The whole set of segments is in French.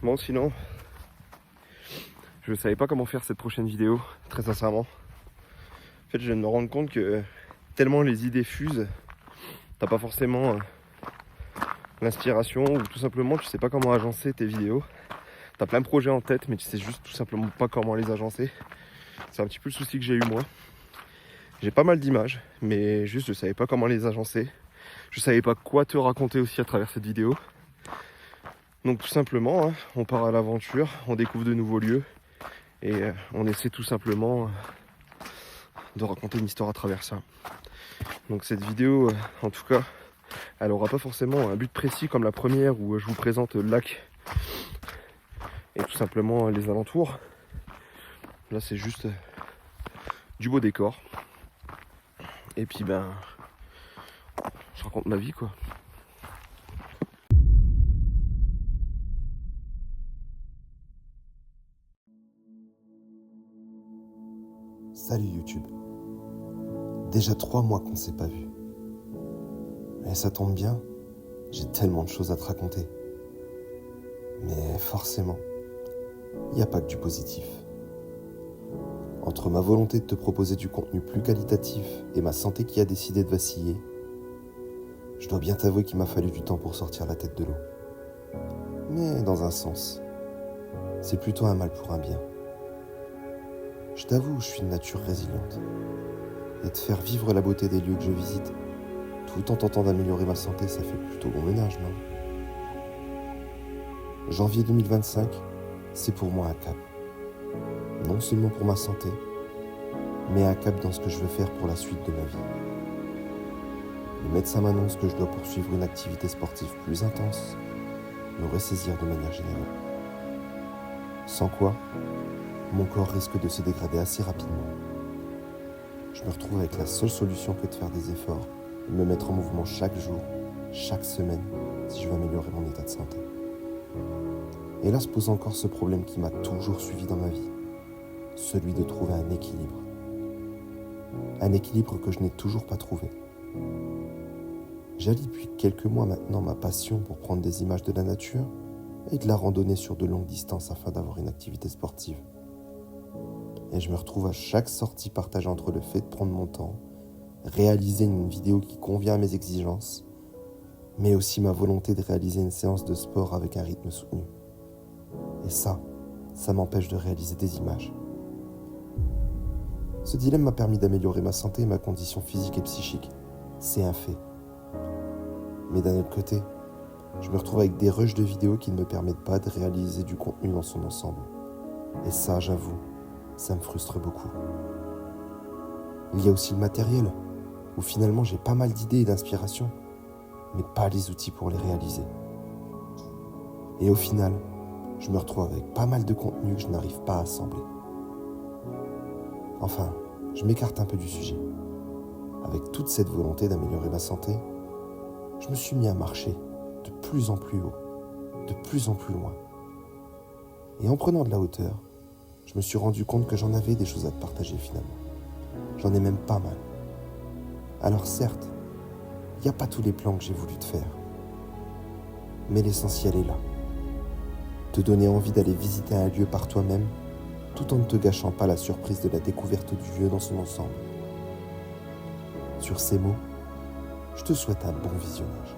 Bon, sinon, je ne savais pas comment faire cette prochaine vidéo, très sincèrement. En fait, je viens de me rendre compte que tellement les idées fusent, t'as pas forcément l'inspiration ou tout simplement tu sais pas comment agencer tes vidéos. T'as plein de projets en tête, mais tu sais juste tout simplement pas comment les agencer. C'est un petit peu le souci que j'ai eu moi. J'ai pas mal d'images, mais juste je savais pas comment les agencer. Je savais pas quoi te raconter aussi à travers cette vidéo. Donc tout simplement, on part à l'aventure, on découvre de nouveaux lieux et on essaie tout simplement de raconter une histoire à travers ça. Donc cette vidéo, en tout cas, elle aura pas forcément un but précis comme la première où je vous présente le lac et tout simplement les alentours. Là c'est juste du beau décor. Et puis je raconte ma vie quoi. Salut YouTube. Déjà 3 mois qu'on s'est pas vu. Et ça tombe bien, j'ai tellement de choses à te raconter. Mais forcément, il n'y a pas que du positif. Entre ma volonté de te proposer du contenu plus qualitatif et ma santé qui a décidé de vaciller, je dois bien t'avouer qu'il m'a fallu du temps pour sortir la tête de l'eau. Mais dans un sens, c'est plutôt un mal pour un bien. Je t'avoue, je suis de nature résiliente. Et de faire vivre la beauté des lieux que je visite, tout en tentant d'améliorer ma santé, ça fait plutôt bon ménage, non ? Janvier 2025, c'est pour moi un cap. Non seulement pour ma santé, mais un cap dans ce que je veux faire pour la suite de ma vie. Le médecin m'annonce que je dois poursuivre une activité sportive plus intense, me ressaisir de manière générale. Sans quoi, mon corps risque de se dégrader assez rapidement. Je me retrouve avec la seule solution que de faire des efforts et de me mettre en mouvement chaque jour, chaque semaine, si je veux améliorer mon état de santé. Et là se pose encore ce problème qui m'a toujours suivi dans ma vie, celui de trouver un équilibre. Un équilibre que je n'ai toujours pas trouvé. J'allie depuis quelques mois maintenant ma passion pour prendre des images de la nature et de la randonnée sur de longues distances afin d'avoir une activité sportive. Et je me retrouve à chaque sortie partagée entre le fait de prendre mon temps, réaliser une vidéo qui convient à mes exigences, mais aussi ma volonté de réaliser une séance de sport avec un rythme soutenu. Et ça m'empêche de réaliser des images. Ce dilemme m'a permis d'améliorer ma santé et ma condition physique et psychique. C'est un fait. Mais d'un autre côté, je me retrouve avec des rushs de vidéos qui ne me permettent pas de réaliser du contenu dans son ensemble. Et ça, j'avoue, ça me frustre beaucoup. Il y a aussi le matériel, où finalement j'ai pas mal d'idées et d'inspiration, mais pas les outils pour les réaliser. Et au final, je me retrouve avec pas mal de contenu que je n'arrive pas à assembler. Enfin, je m'écarte un peu du sujet. Avec toute cette volonté d'améliorer ma santé, je me suis mis à marcher de plus en plus haut, de plus en plus loin. Et en prenant de la hauteur, je me suis rendu compte que j'en avais des choses à te partager finalement. J'en ai même pas mal. Alors certes, il n'y a pas tous les plans que j'ai voulu te faire. Mais l'essentiel est là. Te donner envie d'aller visiter un lieu par toi-même, tout en ne te gâchant pas la surprise de la découverte du lieu dans son ensemble. Sur ces mots, je te souhaite un bon visionnage.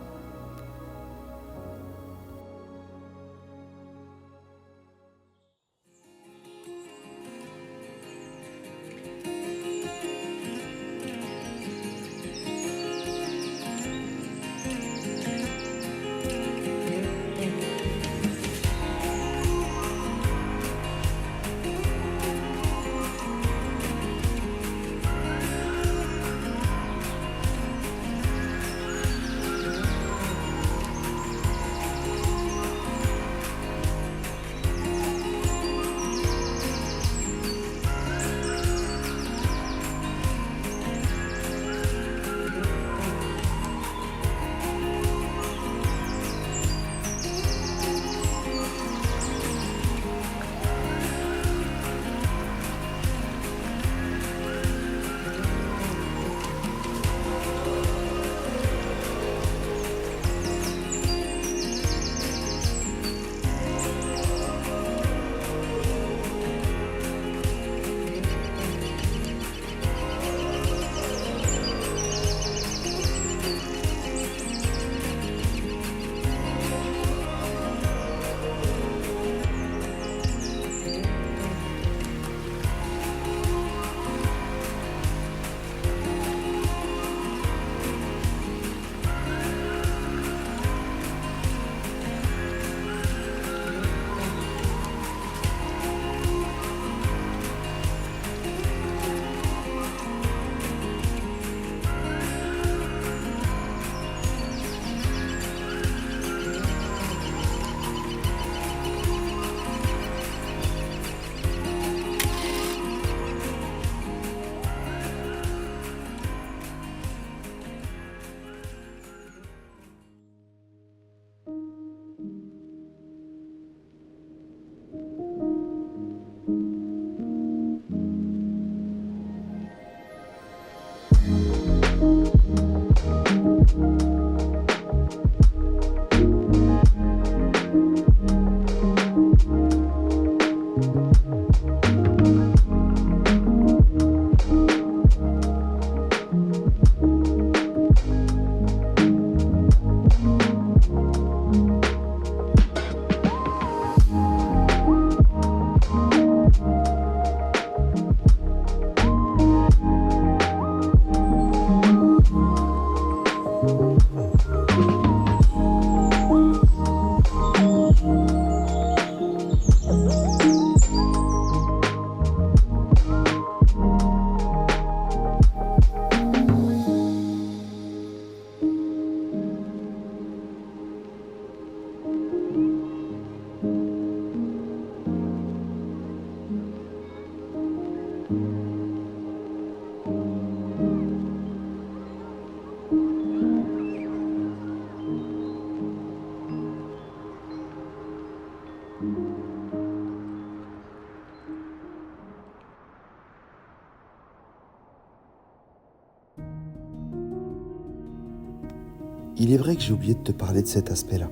Il est vrai que j'ai oublié de te parler de cet aspect-là.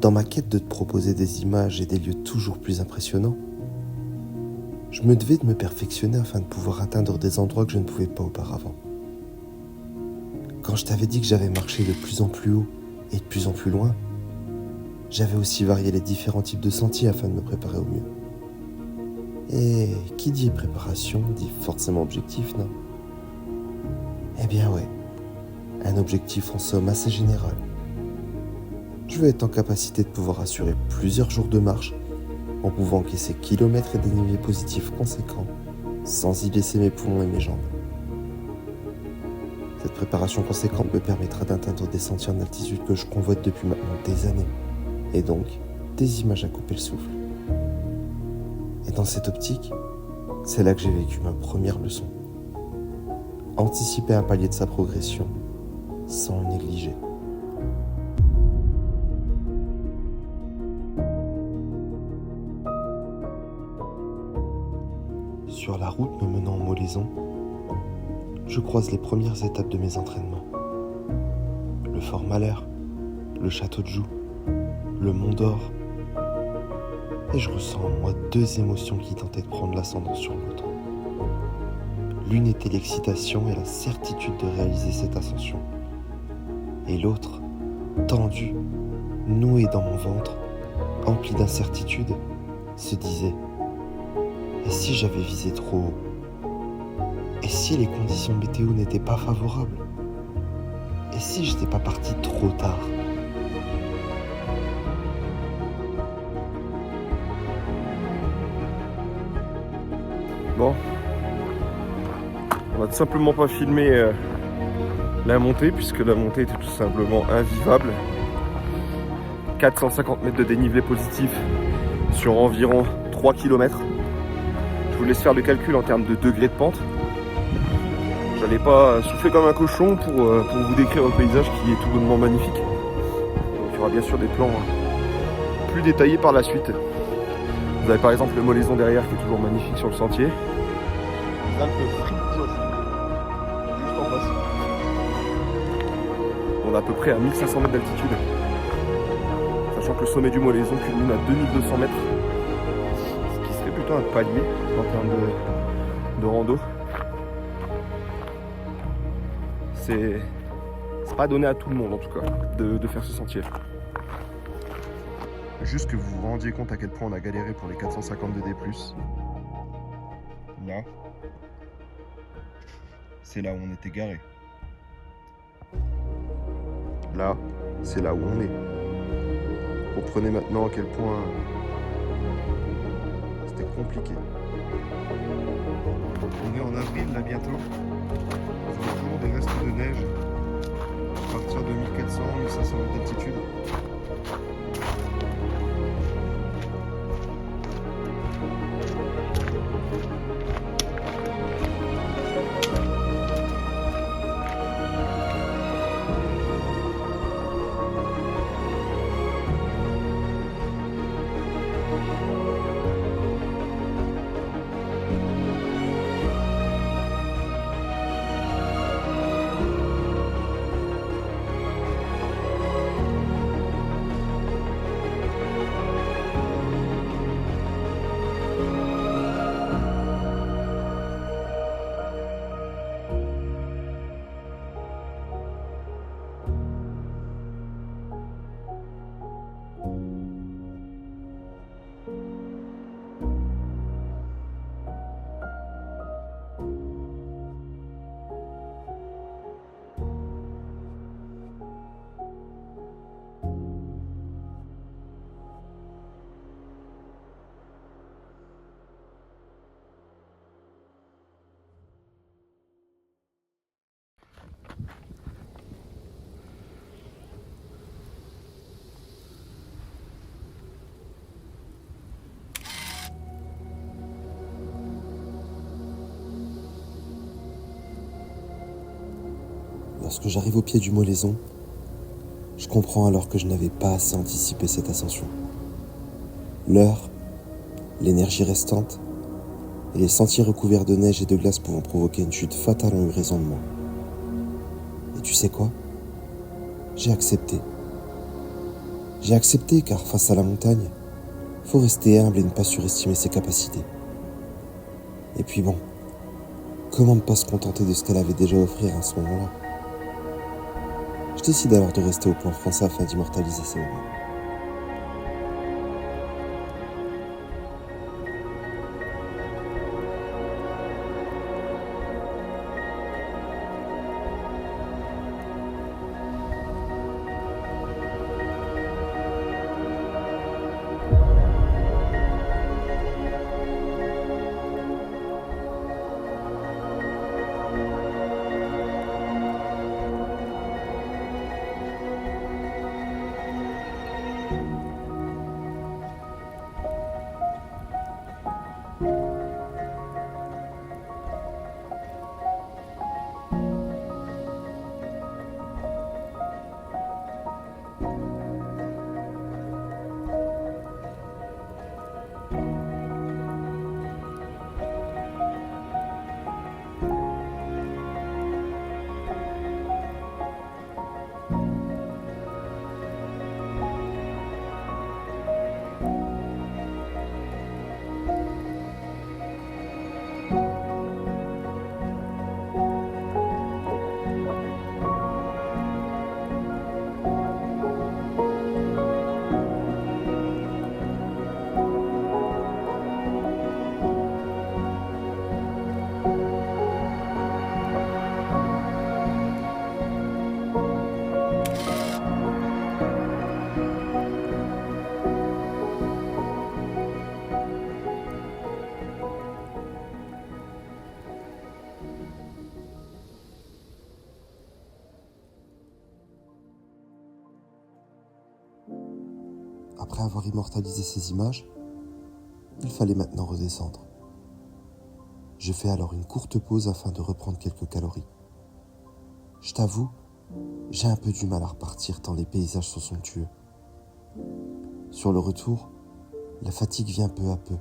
Dans ma quête de te proposer des images et des lieux toujours plus impressionnants, je me devais de me perfectionner afin de pouvoir atteindre des endroits que je ne pouvais pas auparavant. Quand je t'avais dit que j'avais marché de plus en plus haut et de plus en plus loin, j'avais aussi varié les différents types de sentiers afin de me préparer au mieux. Et qui dit préparation dit forcément objectif, non ? Eh bien ouais, un objectif en somme assez général. Je veux être en capacité de pouvoir assurer plusieurs jours de marche en pouvant encaisser kilomètres et dénivelés positifs conséquents sans y laisser mes poumons et mes jambes. Cette préparation conséquente me permettra d'atteindre des sentiers en altitude que je convoite depuis maintenant des années, et donc des images à couper le souffle. Et dans cette optique, c'est là que j'ai vécu ma première leçon. Anticiper un palier de sa progression sans le négliger. Sur la route me menant en Molaison, je croise les premières étapes de mes entraînements. Le Fort Malher, le Château de Joux, le Mont d'Or. Et je ressens en moi deux émotions qui tentaient de prendre l'ascendant sur l'autre. L'une était l'excitation et la certitude de réaliser cette ascension. Et l'autre, tendue, nouée dans mon ventre, emplie d'incertitude, se disait: et si j'avais visé trop haut ? Et si les conditions météo n'étaient pas favorables ? Et si j'étais pas parti trop tard ? Bon, on va tout simplement pas filmer la montée, puisque la montée était tout simplement invivable. 450 mètres de dénivelé positif sur environ 3 km. Je vous laisse faire le calcul en termes de degrés de pente. J'allais pas souffler comme un cochon pour vous décrire le paysage qui est tout bonnement magnifique. Donc, il y aura bien sûr des plans plus détaillés par la suite. Vous avez par exemple le Molaison derrière qui est toujours magnifique sur le sentier. Les Alpes Friouzes, juste en face. On est à peu près à 1500 mètres d'altitude. Sachant que le sommet du Molaison culmine à 2200 mètres. Ce qui serait plutôt un palier en termes de rando. C'est pas donné à tout le monde en tout cas de faire ce sentier. Juste que vous vous rendiez compte à quel point on a galéré pour les 450 de D+. Là, c'est là où on était garé. Là, c'est là où on est. Comprenez maintenant à quel point c'était compliqué. On est en avril là bientôt. Toujours des restes de neige à partir de 1400-1500 mètres d'altitude. Lorsque j'arrive au pied du Molaison, je comprends alors que je n'avais pas assez anticipé cette ascension. L'heure, l'énergie restante et les sentiers recouverts de neige et de glace pouvant provoquer une chute fatale ont eu raison de moi. Et tu sais quoi ? J'ai accepté. J'ai accepté car face à la montagne, faut rester humble et ne pas surestimer ses capacités. Et puis bon, comment ne pas se contenter de ce qu'elle avait déjà offert à ce moment-là ? Je décide alors de rester au plan français afin d'immortaliser ces moments. Après avoir immortalisé ces images, il fallait maintenant redescendre. Je fais alors une courte pause afin de reprendre quelques calories. Je t'avoue, j'ai un peu du mal à repartir tant les paysages sont somptueux. Sur le retour, la fatigue vient peu à peu,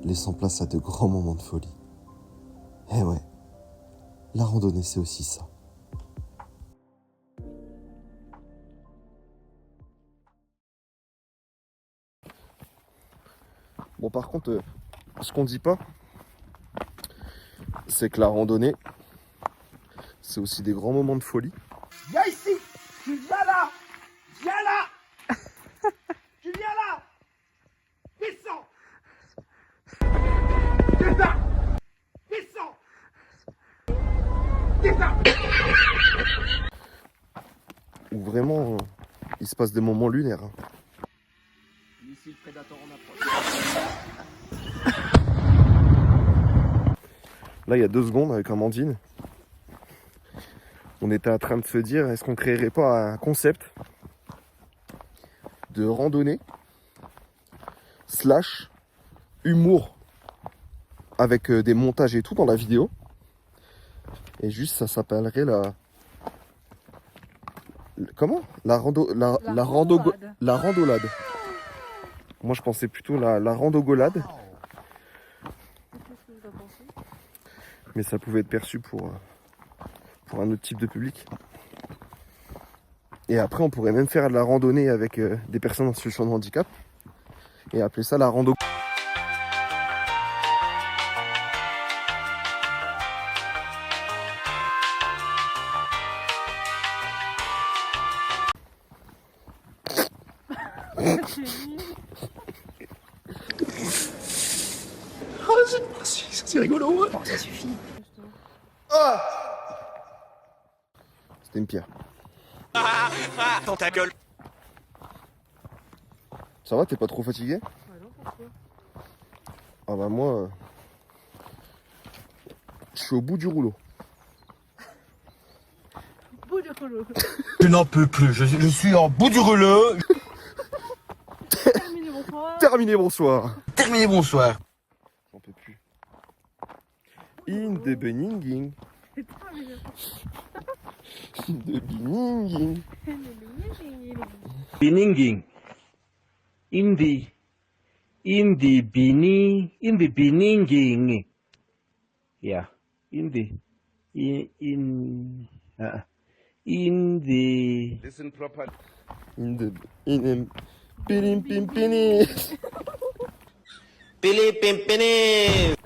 laissant place à de grands moments de folie. Eh ouais, la randonnée c'est aussi ça. Bon, par contre, ce qu'on dit pas, c'est que la randonnée, c'est aussi des grands moments de folie. Viens ici! Tu viens là! Viens là! Tu viens là! Descends! Descends! Descends! Descends! Où vraiment, il se passe des moments lunaires. Hein. Missile prédateur en approche. Là, il y a 2 secondes, avec Amandine, on était en train de se dire, est-ce qu'on créerait pas un concept de randonnée / humour avec des montages et tout dans la vidéo. Et juste, ça s'appellerait la... Comment ? La randolade. Moi, je pensais plutôt la randogolade. Mais ça pouvait être perçu pour un autre type de public. Et après, on pourrait même faire de la randonnée avec des personnes en situation de handicap et appeler ça la rando. C'est rigolo. Bon, ça suffit. Ah, c'était une pierre. Dans ta gueule. Ça va, t'es pas trop fatigué? Ouais, non, pourquoi? Ah bah moi, je suis au bout du rouleau. Bout de colo. Je n'en peux plus. Je suis en bout du rouleau. Terminé, bonsoir. Terminé, bonsoir. Terminé, bonsoir. J'en peux plus. In the beninging. In the beninging. Beninging. In the Indi bininging. Yeah. Indi. In the. Listen properly. In Pilim pim pini. Pili pimpini.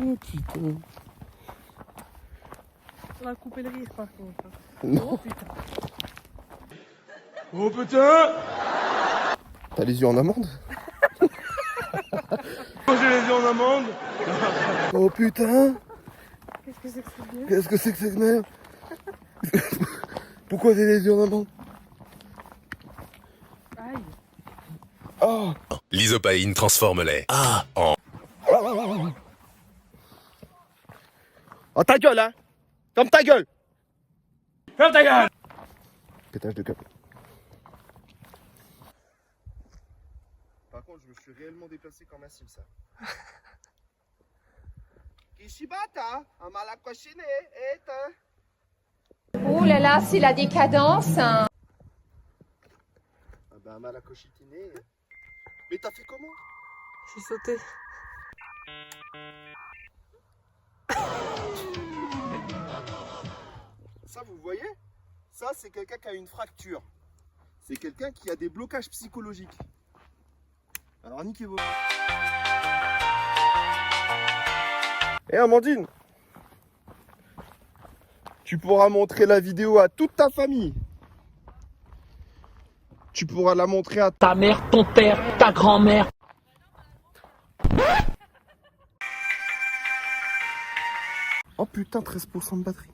Oh putain. On a coupé le rire par contre. Non. Oh putain. Oh putain. T'as les yeux en amande? J'ai les yeux en amande. Oh putain. Qu'est-ce que c'est que ce vieux? Qu'est-ce que c'est que cette merde? Pourquoi t'as les yeux en amande? Aïe. Oh. L'isopaïne transforme les A en Oh ta gueule hein. Ferme ta gueule. Ferme ta gueule. Pétage de câble. Par contre, je me suis réellement déplacé comme un simsa. Kishibata, amalakoshine, eta. Oh là là, c'est la décadence. Hein. Ah bah amalakoshitine. Mais t'as fait comment? J'ai sauté. Ça, vous voyez? Ça, c'est quelqu'un qui a une fracture. C'est quelqu'un qui a des blocages psychologiques. Alors, niquez-vous. Et Amandine, tu pourras montrer la vidéo à toute ta famille. Tu pourras la montrer à Ta mère, ton père, ta grand-mère. Oh putain, 13% de batterie.